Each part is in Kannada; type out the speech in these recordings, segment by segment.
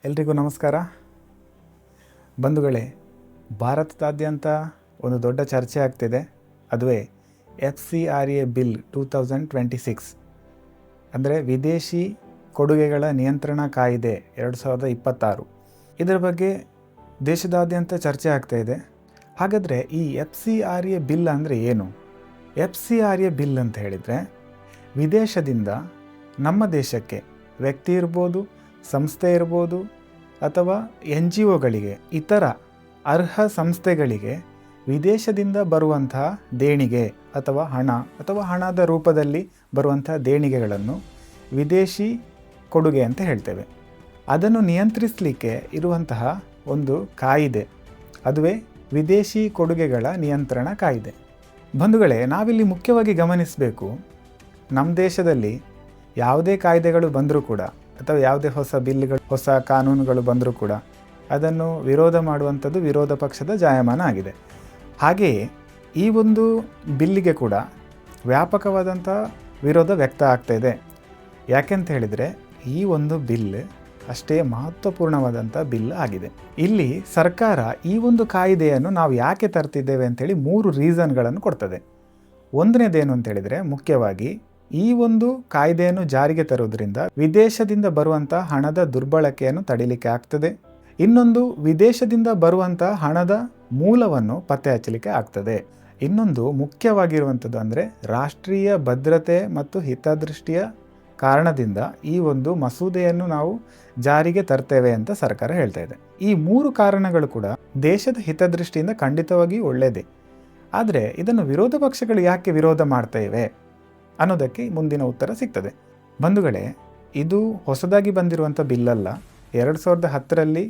ಎಲ್ರಿಗೂ ನಮಸ್ಕಾರ. ಬಂಧುಗಳೇ, ಭಾರತದಾದ್ಯಂತ ಒಂದು ದೊಡ್ಡ ಚರ್ಚೆ ಆಗ್ತಿದೆ. ಅದುವೇ FCRA ಬಿಲ್ 2026 ಅಂದರೆ ವಿದೇಶಿ ಕೊಡುಗೆಗಳ ನಿಯಂತ್ರಣ ಕಾಯ್ದೆ 2026. ಇದರ ಬಗ್ಗೆ ದೇಶದಾದ್ಯಂತ ಚರ್ಚೆ ಆಗ್ತಾ ಇದೆ. ಹಾಗಾದರೆ ಈ FCRA ಬಿಲ್ ಅಂದರೆ ಏನು? FCRA ಬಿಲ್ ಅಂತ ಹೇಳಿದರೆ ವಿದೇಶದಿಂದ ನಮ್ಮ ದೇಶಕ್ಕೆ ವ್ಯಕ್ತಿ ಇರ್ಬೋದು, ಸಂಸ್ಥೆ ಇರ್ಬೋದು, ಅಥವಾ NGOಗಳಿಗೆ, ಇತರ ಅರ್ಹ ಸಂಸ್ಥೆಗಳಿಗೆ ವಿದೇಶದಿಂದ ಬರುವಂತಹ ದೇಣಿಗೆ ಅಥವಾ ಹಣದ ರೂಪದಲ್ಲಿ ಬರುವಂತಹ ದೇಣಿಗೆಗಳನ್ನು ವಿದೇಶಿ ಕೊಡುಗೆ ಅಂತ ಹೇಳ್ತೇವೆ. ಅದನ್ನು ನಿಯಂತ್ರಿಸಲಿಕ್ಕೆ ಇರುವಂತಹ ಒಂದು ಕಾಯಿದೆ, ಅದುವೇ ವಿದೇಶಿ ಕೊಡುಗೆಗಳ ನಿಯಂತ್ರಣ ಕಾಯ್ದೆ. ಬಂಧುಗಳೇ, ನಾವಿಲ್ಲಿ ಮುಖ್ಯವಾಗಿ ಗಮನಿಸಬೇಕು, ನಮ್ಮ ದೇಶದಲ್ಲಿ ಯಾವುದೇ ಕಾಯ್ದೆಗಳು ಬಂದರೂ ಕೂಡ ಅಥವಾ ಯಾವುದೇ ಹೊಸ ಬಿಲ್ಗಳು, ಹೊಸ ಕಾನೂನುಗಳು ಬಂದರೂ ಕೂಡ ಅದನ್ನು ವಿರೋಧ ಮಾಡುವಂಥದ್ದು ವಿರೋಧ ಪಕ್ಷದ ಜಾಯಮಾನ ಆಗಿದೆ. ಹಾಗೆಯೇ ಈ ಒಂದು ಬಿಲ್ಲಿಗೆ ಕೂಡ ವ್ಯಾಪಕವಾದಂಥ ವಿರೋಧ ವ್ಯಕ್ತ ಆಗ್ತಾ ಇದೆ. ಯಾಕೆಂತ ಹೇಳಿದರೆ ಈ ಒಂದು ಬಿಲ್ ಅಷ್ಟೇ ಮಹತ್ವಪೂರ್ಣವಾದಂಥ ಬಿಲ್ ಆಗಿದೆ. ಇಲ್ಲಿ ಸರ್ಕಾರ ಈ ಒಂದು ಕಾಯ್ದೆಯನ್ನು ನಾವು ಯಾಕೆ ತರ್ತಿದ್ದೇವೆ ಅಂತೇಳಿ 3 ರೀಸನ್ಗಳನ್ನು ಕೊಡ್ತದೆ. ಒಂದನೇದೇನು ಅಂತ ಹೇಳಿದರೆ, ಮುಖ್ಯವಾಗಿ ಈ ಒಂದು ಕಾಯ್ದೆಯನ್ನು ಜಾರಿಗೆ ತರುವುದರಿಂದ ವಿದೇಶದಿಂದ ಬರುವಂಥ ಹಣದ ದುರ್ಬಳಕೆಯನ್ನು ತಡಿಲಿಕ್ಕೆ ಆಗ್ತದೆ. ಇನ್ನೊಂದು, ವಿದೇಶದಿಂದ ಬರುವಂಥ ಹಣದ ಮೂಲವನ್ನು ಪತ್ತೆ ಹಚ್ಚಲಿಕ್ಕೆ ಆಗ್ತದೆ. ಇನ್ನೊಂದು ಮುಖ್ಯವಾಗಿರುವಂಥದ್ದು ಅಂದರೆ ರಾಷ್ಟ್ರೀಯ ಭದ್ರತೆ ಮತ್ತು ಹಿತದೃಷ್ಟಿಯ ಕಾರಣದಿಂದ ಈ ಒಂದು ಮಸೂದೆಯನ್ನು ನಾವು ಜಾರಿಗೆ ತರ್ತೇವೆ ಅಂತ ಸರ್ಕಾರ ಹೇಳ್ತಾ ಇದೆ. ಈ 3 ಕಾರಣಗಳು ಕೂಡ ದೇಶದ ಹಿತದೃಷ್ಟಿಯಿಂದ ಖಂಡಿತವಾಗಿ ಒಳ್ಳೆಯದೇ. ಆದರೆ ಇದನ್ನು ವಿರೋಧ ಪಕ್ಷಗಳು ಯಾಕೆ ವಿರೋಧ ಮಾಡ್ತಾ ಇವೆ ಅನ್ನೋದಕ್ಕೆ ಮುಂದಿನ ಉತ್ತರ ಸಿಗ್ತದೆ. ಬಂಧುಗಳೇ, ಇದು ಹೊಸದಾಗಿ ಬಂದಿರುವಂಥ ಬಿಲ್ಲಲ್ಲ. 2010ರಲ್ಲಿ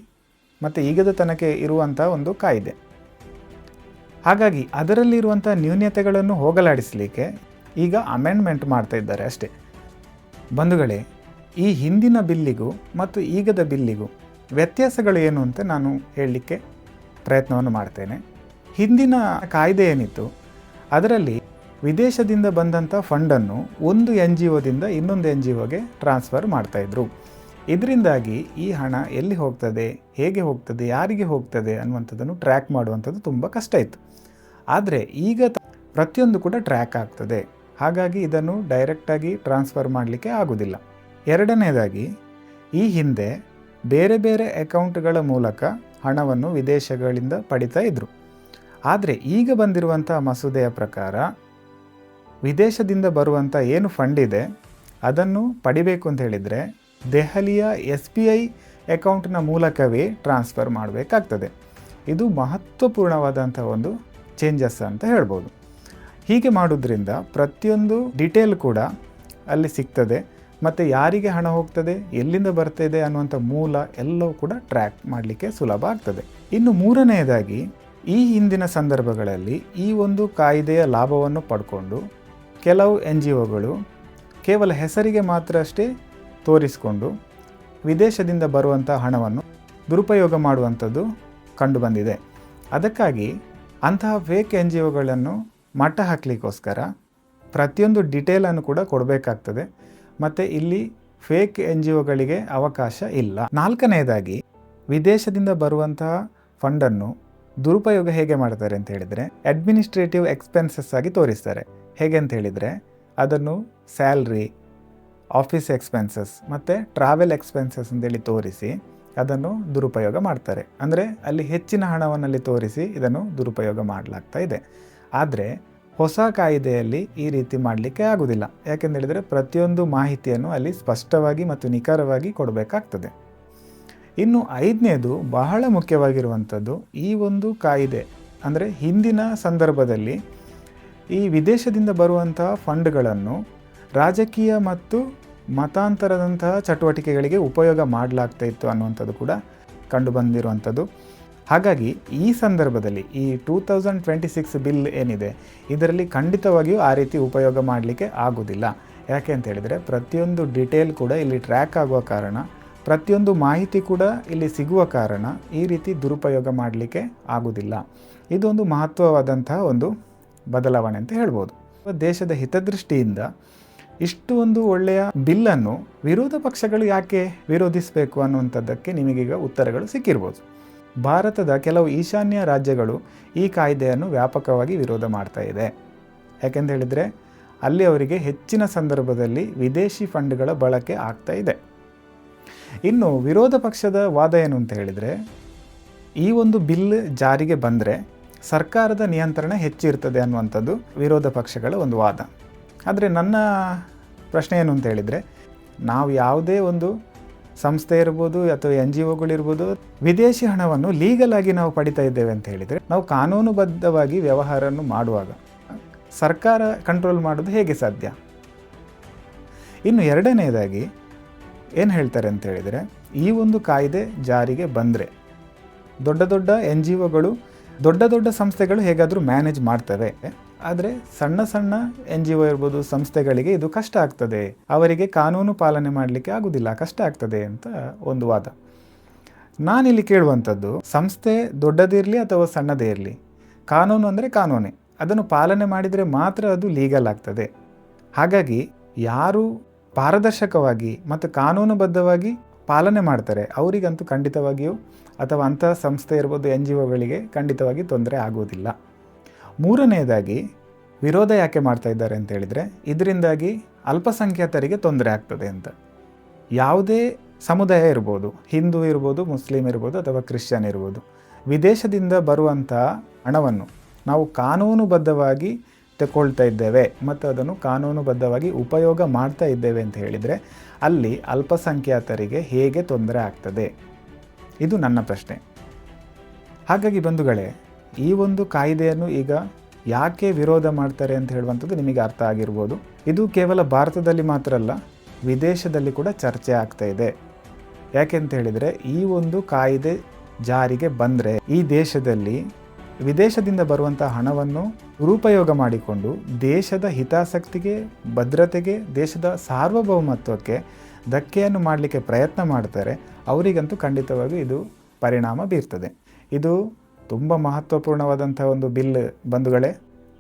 ಮತ್ತು ಈಗದ ತನಕ ಇರುವಂಥ ಒಂದು ಕಾಯ್ದೆ. ಹಾಗಾಗಿ ಅದರಲ್ಲಿರುವಂಥ ನ್ಯೂನತೆಗಳನ್ನು ಹೋಗಲಾಡಿಸಲಿಕ್ಕೆ ಈಗ ಅಮೆಂಡ್ಮೆಂಟ್ ಮಾಡ್ತಾ ಇದ್ದಾರೆ ಅಷ್ಟೇ. ಬಂಧುಗಳೇ, ಈ ಹಿಂದಿನ ಬಿಲ್ಲಿಗೂ ಮತ್ತು ಈಗದ ಬಿಲ್ಲಿಗೂ ವ್ಯತ್ಯಾಸಗಳು ಏನು ಅಂತ ನಾನು ಹೇಳಲಿಕ್ಕೆ ಪ್ರಯತ್ನವನ್ನು ಮಾಡ್ತೇನೆ. ಹಿಂದಿನ ಕಾಯ್ದೆ ಏನಿತ್ತು, ಅದರಲ್ಲಿ ವಿದೇಶದಿಂದ ಬಂದಂಥ ಫಂಡನ್ನು ಒಂದು NGOದಿಂದ ಇನ್ನೊಂದು NGOಗೆ ಟ್ರಾನ್ಸ್ಫರ್ ಮಾಡ್ತಾಯಿದ್ರು. ಇದರಿಂದಾಗಿ ಈ ಹಣ ಎಲ್ಲಿ ಹೋಗ್ತದೆ, ಹೇಗೆ ಹೋಗ್ತದೆ, ಯಾರಿಗೆ ಹೋಗ್ತದೆ ಅನ್ನುವಂಥದ್ದನ್ನು ಟ್ರ್ಯಾಕ್ ಮಾಡುವಂಥದ್ದು ತುಂಬ ಕಷ್ಟ ಇತ್ತು. ಆದರೆ ಈಗ ಪ್ರತಿಯೊಂದು ಕೂಡ ಟ್ರ್ಯಾಕ್ ಆಗ್ತದೆ. ಹಾಗಾಗಿ ಇದನ್ನು ಡೈರೆಕ್ಟಾಗಿ ಟ್ರಾನ್ಸ್ಫರ್ ಮಾಡಲಿಕ್ಕೆ ಆಗೋದಿಲ್ಲ. ಎರಡನೇದಾಗಿ, ಈ ಹಿಂದೆ ಬೇರೆ ಬೇರೆ ಅಕೌಂಟ್ಗಳ ಮೂಲಕ ಹಣವನ್ನು ವಿದೇಶಗಳಿಂದ ಪಡಿತಾ ಇದ್ದರು. ಆದರೆ ಈಗ ಬಂದಿರುವಂಥ ಮಸೂದೆಯ ಪ್ರಕಾರ ವಿದೇಶದಿಂದ ಬರುವಂಥ ಏನು ಫಂಡ್ ಇದೆ ಅದನ್ನು ಪಡಿಬೇಕು ಅಂತ ಹೇಳಿದರೆ ದೆಹಲಿಯ SBI ಅಕೌಂಟ್ನ ಮೂಲಕವೇ ಟ್ರಾನ್ಸ್ಫರ್ ಮಾಡಬೇಕಾಗ್ತದೆ. ಇದು ಮಹತ್ವಪೂರ್ಣವಾದಂಥ ಒಂದು ಚೇಂಜಸ್ ಅಂತ ಹೇಳ್ಬೋದು. ಹೀಗೆ ಮಾಡೋದ್ರಿಂದ ಪ್ರತಿಯೊಂದು ಡೀಟೇಲ್ ಕೂಡ ಅಲ್ಲಿ ಸಿಗ್ತದೆ ಮತ್ತು ಯಾರಿಗೆ ಹಣ ಹೋಗ್ತದೆ, ಎಲ್ಲಿಂದ ಬರ್ತಿದೆ ಅನ್ನುವಂಥ ಮೂಲ ಎಲ್ಲವೂ ಕೂಡ ಟ್ರ್ಯಾಕ್ ಮಾಡಲಿಕ್ಕೆ ಸುಲಭ ಆಗ್ತದೆ. ಇನ್ನು ಮೂರನೆಯದಾಗಿ, ಈ ಹಿಂದಿನ ಸಂದರ್ಭಗಳಲ್ಲಿ ಈ ಒಂದು ಕಾಯ್ದೆಯ ಲಾಭವನ್ನು ಪಡ್ಕೊಂಡು ಕೆಲವು NGOಗಳು ಕೇವಲ ಹೆಸರಿಗೆ ಮಾತ್ರ ಅಷ್ಟೇ ತೋರಿಸಿಕೊಂಡು ವಿದೇಶದಿಂದ ಬರುವಂಥ ಹಣವನ್ನು ದುರುಪಯೋಗ ಮಾಡುವಂಥದ್ದು ಕಂಡುಬಂದಿದೆ. ಅದಕ್ಕಾಗಿ ಅಂತಹ ಫೇಕ್ NGOಗಳನ್ನು ಮಟ್ಟ ಹಾಕಲಿಕ್ಕೋಸ್ಕರ ಪ್ರತಿಯೊಂದು ಡೀಟೇಲನ್ನು ಕೂಡ ಕೊಡಬೇಕಾಗ್ತದೆ ಮತ್ತು ಇಲ್ಲಿ ಫೇಕ್ NGOಗಳಿಗೆ ಅವಕಾಶ ಇಲ್ಲ. ನಾಲ್ಕನೆಯದಾಗಿ, ವಿದೇಶದಿಂದ ಬರುವಂತಹ ಫಂಡನ್ನು ದುರುಪಯೋಗ ಹೇಗೆ ಮಾಡ್ತಾರೆ ಅಂತ ಹೇಳಿದರೆ ಅಡ್ಮಿನಿಸ್ಟ್ರೇಟಿವ್ ಎಕ್ಸ್ಪೆನ್ಸಸ್ ಆಗಿ ತೋರಿಸ್ತಾರೆ. ಹೇಗೆ ಅಂತ ಹೇಳಿದರೆ ಅದನ್ನು ಸ್ಯಾಲ್ರಿ, ಆಫೀಸ್ ಎಕ್ಸ್ಪೆನ್ಸಸ್ ಮತ್ತು ಟ್ರಾವೆಲ್ ಎಕ್ಸ್ಪೆನ್ಸಸ್ ಅಂತೇಳಿ ತೋರಿಸಿ ಅದನ್ನು ದುರುಪಯೋಗ ಮಾಡ್ತಾರೆ. ಅಂದರೆ ಅಲ್ಲಿ ಹೆಚ್ಚಿನ ಹಣವನ್ನಲ್ಲಿ ತೋರಿಸಿ ಇದನ್ನು ದುರುಪಯೋಗ ಮಾಡಲಾಗ್ತಾ ಇದೆ. ಆದರೆ ಹೊಸ ಕಾಯ್ದೆಯಲ್ಲಿ ಈ ರೀತಿ ಮಾಡಲಿಕ್ಕೆ ಆಗೋದಿಲ್ಲ. ಯಾಕೆಂದೇಳಿದರೆ ಪ್ರತಿಯೊಂದು ಮಾಹಿತಿಯನ್ನು ಅಲ್ಲಿ ಸ್ಪಷ್ಟವಾಗಿ ಮತ್ತು ನಿಖರವಾಗಿ ಕೊಡಬೇಕಾಗ್ತದೆ. ಇನ್ನು 5ನೇದು ಬಹಳ ಮುಖ್ಯವಾಗಿರುವಂಥದ್ದು, ಈ ಒಂದು ಕಾಯ್ದೆ ಅಂದರೆ ಹಿಂದಿನ ಸಂದರ್ಭದಲ್ಲಿ ಈ ವಿದೇಶದಿಂದ ಬರುವಂತಹ ಫಂಡ್ಗಳನ್ನು ರಾಜಕೀಯ ಮತ್ತು ಮತಾಂತರದಂತಹ ಚಟುವಟಿಕೆಗಳಿಗೆ ಉಪಯೋಗ ಮಾಡಲಾಗ್ತಾ ಇತ್ತು ಅನ್ನುವಂಥದ್ದು ಕೂಡ ಕಂಡುಬಂದಿರುವಂಥದ್ದು. ಹಾಗಾಗಿ ಈ ಸಂದರ್ಭದಲ್ಲಿ ಈ 2026 ಬಿಲ್ ಏನಿದೆ ಇದರಲ್ಲಿ ಖಂಡಿತವಾಗಿಯೂ ಆ ರೀತಿ ಉಪಯೋಗ ಮಾಡಲಿಕ್ಕೆ ಆಗೋದಿಲ್ಲ. ಯಾಕೆ ಅಂತ ಹೇಳಿದರೆ ಪ್ರತಿಯೊಂದು ಡೀಟೇಲ್ ಕೂಡ ಇಲ್ಲಿ ಟ್ರ್ಯಾಕ್ ಆಗುವ ಕಾರಣ, ಪ್ರತಿಯೊಂದು ಮಾಹಿತಿ ಕೂಡ ಇಲ್ಲಿ ಸಿಗುವ ಕಾರಣ ಈ ರೀತಿ ದುರುಪಯೋಗ ಮಾಡಲಿಕ್ಕೆ ಆಗೋದಿಲ್ಲ. ಇದೊಂದು ಮಹತ್ವವಾದಂತಹ ಒಂದು ಬದಲಾವಣೆ ಅಂತ ಹೇಳ್ಬೋದು. ದೇಶದ ಹಿತದೃಷ್ಟಿಯಿಂದ ಇಷ್ಟು ಒಂದು ಒಳ್ಳೆಯ ಬಿಲ್ಲನ್ನು ವಿರೋಧ ಪಕ್ಷಗಳು ಯಾಕೆ ವಿರೋಧಿಸಬೇಕು ಅನ್ನುವಂಥದ್ದಕ್ಕೆ ನಿಮಗೀಗ ಉತ್ತರಗಳು ಸಿಕ್ಕಿರ್ಬೋದು. ಭಾರತದ ಕೆಲವು ಈಶಾನ್ಯ ರಾಜ್ಯಗಳು ಈ ಕಾಯ್ದೆಯನ್ನು ವ್ಯಾಪಕವಾಗಿ ವಿರೋಧ ಮಾಡ್ತಾ ಇದೆ. ಯಾಕೆಂತ ಹೇಳಿದರೆ ಅಲ್ಲಿ ಅವರಿಗೆ ಹೆಚ್ಚಿನ ಸಂದರ್ಭದಲ್ಲಿ ವಿದೇಶಿ ಫಂಡ್ಗಳ ಬಳಕೆ ಆಗ್ತಾ ಇದೆ. ಇನ್ನು ವಿರೋಧ ಪಕ್ಷದ ವಾದ ಏನು ಅಂತ ಹೇಳಿದರೆ, ಈ ಒಂದು ಬಿಲ್ ಜಾರಿಗೆ ಬಂದರೆ ಸರ್ಕಾರದ ನಿಯಂತ್ರಣ ಹೆಚ್ಚಿರ್ತದೆ ಅನ್ನುವಂಥದ್ದು ವಿರೋಧ ಪಕ್ಷಗಳ ಒಂದು ವಾದ. ಆದರೆ ನನ್ನ ಪ್ರಶ್ನೆ ಏನು ಅಂತ ಹೇಳಿದರೆ, ನಾವು ಯಾವುದೇ ಒಂದು ಸಂಸ್ಥೆ ಇರ್ಬೋದು ಅಥವಾ NGOಗಳಿರ್ಬೋದು, ವಿದೇಶಿ ಹಣವನ್ನು ಲೀಗಲ್ ಆಗಿ ನಾವು ಪಡಿತಾ ಇದ್ದೇವೆ ಅಂತ ಹೇಳಿದರೆ, ನಾವು ಕಾನೂನುಬದ್ಧವಾಗಿ ವ್ಯವಹಾರವನ್ನು ಮಾಡುವಾಗ ಸರ್ಕಾರ ಕಂಟ್ರೋಲ್ ಮಾಡೋದು ಹೇಗೆ ಸಾಧ್ಯ? ಇನ್ನು ಎರಡನೇದಾಗಿ ಏನು ಹೇಳ್ತಾರೆ ಅಂತ ಹೇಳಿದರೆ, ಈ ಒಂದು ಕಾಯ್ದೆ ಜಾರಿಗೆ ಬಂದರೆ ದೊಡ್ಡ ದೊಡ್ಡ NGOಗಳು, ದೊಡ್ಡ ದೊಡ್ಡ ಸಂಸ್ಥೆಗಳು ಹೇಗಾದರೂ ಮ್ಯಾನೇಜ್ ಮಾಡ್ತವೆ. ಆದರೆ ಸಣ್ಣ ಸಣ್ಣ NGO ಇರ್ಬೋದು, ಸಂಸ್ಥೆಗಳಿಗೆ ಇದು ಕಷ್ಟ ಆಗ್ತದೆ, ಅವರಿಗೆ ಕಾನೂನು ಪಾಲನೆ ಮಾಡಲಿಕ್ಕೆ ಆಗೋದಿಲ್ಲ, ಕಷ್ಟ ಆಗ್ತದೆ ಅಂತ ಒಂದು ವಾದ. ನಾನಿಲ್ಲಿ ಕೇಳುವಂಥದ್ದು, ಸಂಸ್ಥೆ ದೊಡ್ಡದಿರಲಿ ಅಥವಾ ಸಣ್ಣದೇ ಇರಲಿ, ಕಾನೂನು ಅಂದರೆ ಕಾನೂನೇ, ಅದನ್ನು ಪಾಲನೆ ಮಾಡಿದರೆ ಮಾತ್ರ ಅದು ಲೀಗಲ್ ಆಗ್ತದೆ. ಹಾಗಾಗಿ ಯಾರು ಪಾರದರ್ಶಕವಾಗಿ ಮತ್ತು ಕಾನೂನುಬದ್ಧವಾಗಿ ಪಾಲನೆ ಮಾಡ್ತಾರೆ ಅವರಿಗಂತೂ ಖಂಡಿತವಾಗಿಯೂ, ಅಥವಾ ಅಂಥ ಸಂಸ್ಥೆ ಇರ್ಬೋದು NGOಗಳಿಗೆ ಖಂಡಿತವಾಗಿ ತೊಂದರೆ ಆಗೋದಿಲ್ಲ. ಮೂರನೆಯದಾಗಿ ವಿರೋಧ ಯಾಕೆ ಮಾಡ್ತಾ ಇದ್ದಾರೆ ಅಂತ ಹೇಳಿದರೆ, ಇದರಿಂದಾಗಿ ಅಲ್ಪಸಂಖ್ಯಾತರಿಗೆ ತೊಂದರೆ ಆಗ್ತದೆ ಅಂತ. ಯಾವುದೇ ಸಮುದಾಯ ಇರ್ಬೋದು, ಹಿಂದೂ ಇರ್ಬೋದು, ಮುಸ್ಲಿಂ ಇರ್ಬೋದು ಅಥವಾ ಕ್ರಿಶ್ಚಿಯನ್ ಇರ್ಬೋದು, ವಿದೇಶದಿಂದ ಬರುವಂಥ ಹಣವನ್ನು ನಾವು ಕಾನೂನುಬದ್ಧವಾಗಿ ತಗೊಳ್ತಾ ಇದ್ದೇವೆ ಮತ್ತು ಅದನ್ನು ಕಾನೂನುಬದ್ಧವಾಗಿ ಉಪಯೋಗ ಮಾಡ್ತಾ ಇದ್ದೇವೆ ಅಂತ ಹೇಳಿದರೆ, ಅಲ್ಲಿ ಅಲ್ಪಸಂಖ್ಯಾತರಿಗೆ ಹೇಗೆ ತೊಂದರೆ ಆಗ್ತದೆ? ಇದು ನನ್ನ ಪ್ರಶ್ನೆ. ಹಾಗಾಗಿ ಬಂಧುಗಳೇ, ಈ ಒಂದು ಕಾಯ್ದೆಯನ್ನು ಈಗ ಯಾಕೆ ವಿರೋಧ ಮಾಡ್ತಾರೆ ಅಂತ ಹೇಳುವಂಥದ್ದು ನಿಮಗೆ ಅರ್ಥ ಆಗಿರ್ಬೋದು. ಇದು ಕೇವಲ ಭಾರತದಲ್ಲಿ ಮಾತ್ರ ಅಲ್ಲ, ವಿದೇಶದಲ್ಲಿ ಕೂಡ ಚರ್ಚೆ ಆಗ್ತಾ ಇದೆ. ಯಾಕೆಂತ ಹೇಳಿದರೆ, ಈ ಒಂದು ಕಾಯ್ದೆ ಜಾರಿಗೆ ಬಂದರೆ ಈ ದೇಶದಲ್ಲಿ ವಿದೇಶದಿಂದ ಬರುವಂಥ ಹಣವನ್ನು ದುರುಪಯೋಗ ಮಾಡಿಕೊಂಡು ದೇಶದ ಹಿತಾಸಕ್ತಿಗೆ, ಭದ್ರತೆಗೆ, ದೇಶದ ಸಾರ್ವಭೌಮತ್ವಕ್ಕೆ ಧಕ್ಕೆಯನ್ನು ಮಾಡಲಿಕ್ಕೆ ಪ್ರಯತ್ನ ಮಾಡ್ತಾರೆ. ಅವರಿಗಂತೂ ಖಂಡಿತವಾಗಿ ಇದು ಪರಿಣಾಮ ಬೀರ್ತದೆ. ಇದು ತುಂಬ ಮಹತ್ವಪೂರ್ಣವಾದಂಥ ಒಂದು ಬಿಲ್ ಬಂಧುಗಳೇ.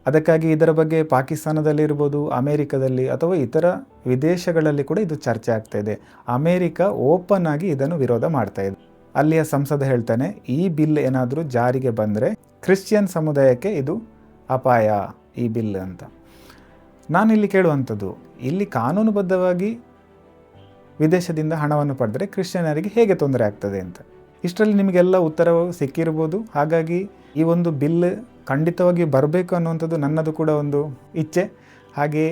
ಅದಕ್ಕಾಗಿ ಇದರ ಬಗ್ಗೆ ಪಾಕಿಸ್ತಾನದಲ್ಲಿರ್ಬೋದು, ಅಮೇರಿಕದಲ್ಲಿ ಅಥವಾ ಇತರ ವಿದೇಶಗಳಲ್ಲಿ ಕೂಡ ಇದು ಚರ್ಚೆ ಆಗ್ತಾ ಇದೆ. ಅಮೇರಿಕ ಓಪನ್ ಆಗಿ ಇದನ್ನು ವಿರೋಧ ಮಾಡ್ತಾ ಇದೆ. ಅಲ್ಲಿಯ ಸಂಸದ ಹೇಳ್ತಾನೆ, ಈ ಬಿಲ್ ಏನಾದರೂ ಜಾರಿಗೆ ಬಂದರೆ ಕ್ರಿಶ್ಚಿಯನ್ ಸಮುದಾಯಕ್ಕೆ ಇದು ಅಪಾಯ, ಈ ಬಿಲ್ ಅಂತ. ನಾನಿಲ್ಲಿ ಕೇಳುವಂಥದ್ದು, ಇಲ್ಲಿ ಕಾನೂನುಬದ್ಧವಾಗಿ ವಿದೇಶದಿಂದ ಹಣವನ್ನು ಪಡೆದರೆ ಕ್ರಿಶ್ಚಿಯನರಿಗೆ ಹೇಗೆ ತೊಂದರೆ ಆಗ್ತದೆ ಅಂತ. ಇಷ್ಟರಲ್ಲಿ ನಿಮಗೆಲ್ಲ ಉತ್ತರವು ಸಿಕ್ಕಿರ್ಬೋದು. ಹಾಗಾಗಿ ಈ ಒಂದು ಬಿಲ್ ಖಂಡಿತವಾಗಿ ಬರಬೇಕು ಅನ್ನುವಂಥದ್ದು ನನ್ನದು ಕೂಡ ಒಂದು ಇಚ್ಛೆ. ಹಾಗೆ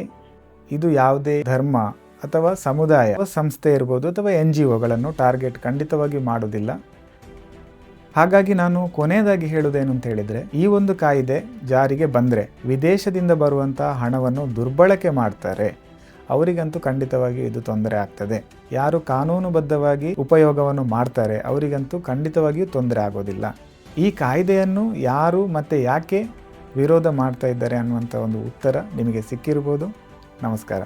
ಇದು ಯಾವುದೇ ಧರ್ಮ ಅಥವಾ ಸಮುದಾಯ, ಸಂಸ್ಥೆ ಇರ್ಬೋದು ಅಥವಾ NGOಗಳನ್ನು ಟಾರ್ಗೆಟ್ ಖಂಡಿತವಾಗಿ ಮಾಡೋದಿಲ್ಲ. ಹಾಗಾಗಿ ನಾನು ಕೊನೆಯದಾಗಿ ಹೇಳೋದೇನು ಅಂತ ಹೇಳಿದರೆ, ಈ ಒಂದು ಕಾಯ್ದೆ ಜಾರಿಗೆ ಬಂದರೆ ವಿದೇಶದಿಂದ ಬರುವಂಥ ಹಣವನ್ನು ದುರ್ಬಳಕೆ ಮಾಡ್ತಾರೆ, ಅವರಿಗಂತೂ ಖಂಡಿತವಾಗಿ ಇದು ತೊಂದರೆ ಆಗ್ತದೆ. ಯಾರು ಕಾನೂನುಬದ್ಧವಾಗಿ ಉಪಯೋಗವನ್ನು ಮಾಡ್ತಾರೆ ಅವರಿಗಂತೂ ಖಂಡಿತವಾಗಿಯೂ ತೊಂದರೆ ಆಗೋದಿಲ್ಲ. ಈ ಕಾಯ್ದೆಯನ್ನು ಯಾರು ಮತ್ತು ಯಾಕೆ ವಿರೋಧ ಮಾಡ್ತಾ ಇದ್ದಾರೆ ಅನ್ನುವಂಥ ಒಂದು ಉತ್ತರ ನಿಮಗೆ ಸಿಕ್ಕಿರ್ಬೋದು. ನಮಸ್ಕಾರ.